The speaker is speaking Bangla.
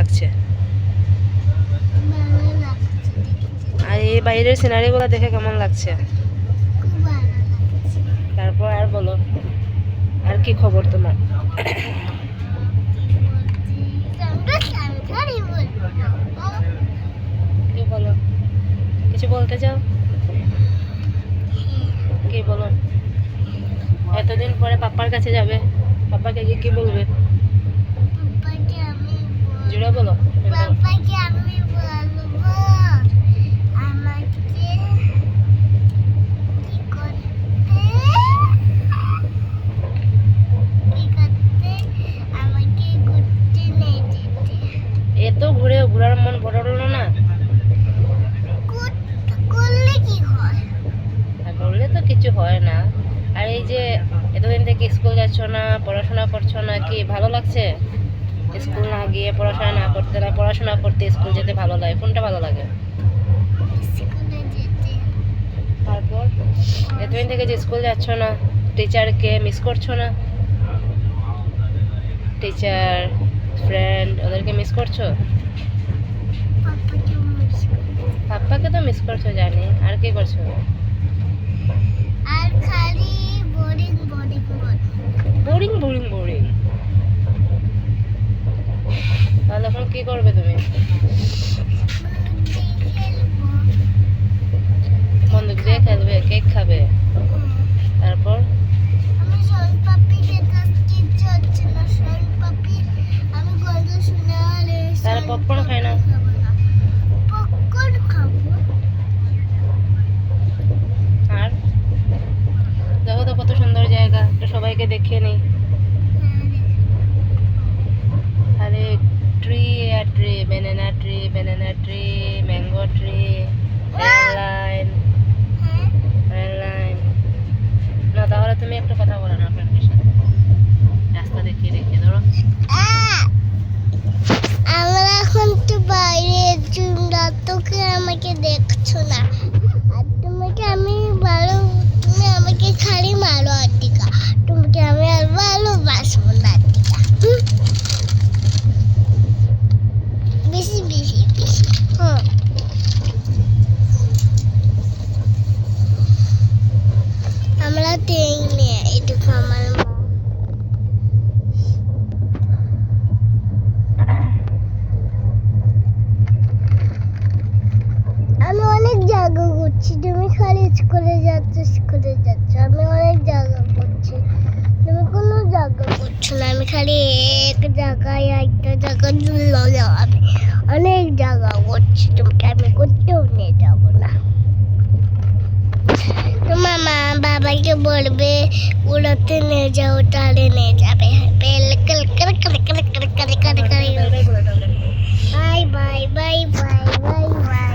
লাগছে? আর এই বাইরের সিনারিগুলো দেখে কেমন লাগছে? তারপর আর বলো, আর কি খবর তোমার? কি বলো, কিছু বলতে চাও? কি বলো? এতদিন পরে পাপ্পার কাছে যাবে, পাপ্পাকে গিয়ে কি বলবে? জুড়ে বলো। এত ঘোরার মন ভরলো না? করলে তো কিছু হয় না। আর এই যে এতদিন থেকে স্কুল যাচ্ছ না, পড়াশোনা করছো না, কি ভালো লাগছে? স্কুল না গিয়ে পড়াশোনা না করতে, না পড়াশোনা করতে স্কুল যেতে ভালো লাগে? কোনটা ভালো লাগে? তারপর এতদিন থেকে যে স্কুল যাচ্ছ না, টিচারকে মিস করছো না? টিচার, ফ্রেন্ড, ওদেরকে মিস করছো? পাপ্পাকে তো মিস করছো জানি, আর কি করছো? আর খালি boring boring boring boring boring. তাহলে এখন কি করবে তুমি? বন্দুক দিয়ে খেলবে, কেক খাবে, তারপর? আমি শোল পাপড়ি খেতে ইচ্ছে হচ্ছে না। শোল পাপড়ি আমি গল্প শুনে আর তাহলে পপকর্ন খাই না? পপকর্ন খাবো। আর দেখো তো কত সুন্দর জায়গা, তো সবাইকে দেখিয়ে নেই। আরে ট্রি আর tree, banana tree, mango tree, rail line. না তাহলে তুমি একটু কথা বলো না ফ্রেন্ডের সাথে, রাস্তা দেখিয়ে দেখিয়ে। ধরো আমরা এখন তো বাইরে তোকে আমাকে দেখছো না, আর তোমাকে আমি ভালো, তুমি আমাকে খালি মারো আর্টিকা, তোমাকে আমি আর ভালোবাসবো না আর্টিকা। বেশি বেশি বেশি। আমরা ট্রেনে এটুকু আমার মা। আমি অনেক জায়গা ঘুরছি, তুমি খালি স্কুলে যাচ্ছ। আমি অনেক জায়গা ঘুরছি, তুমি কোনো জায়গা ঘুরছো না। আমি খালি একটা জায়গায় আমি অনেক জায়গা ঘুরছি, তোমাকে আমি ঘুরতেও নিয়ে যাবো না। তোমার মা বাবাকে বলবে উড়াতে নিয়ে যাও, তাহলে নিয়ে যাবে। Bye bye bye bye bye bye.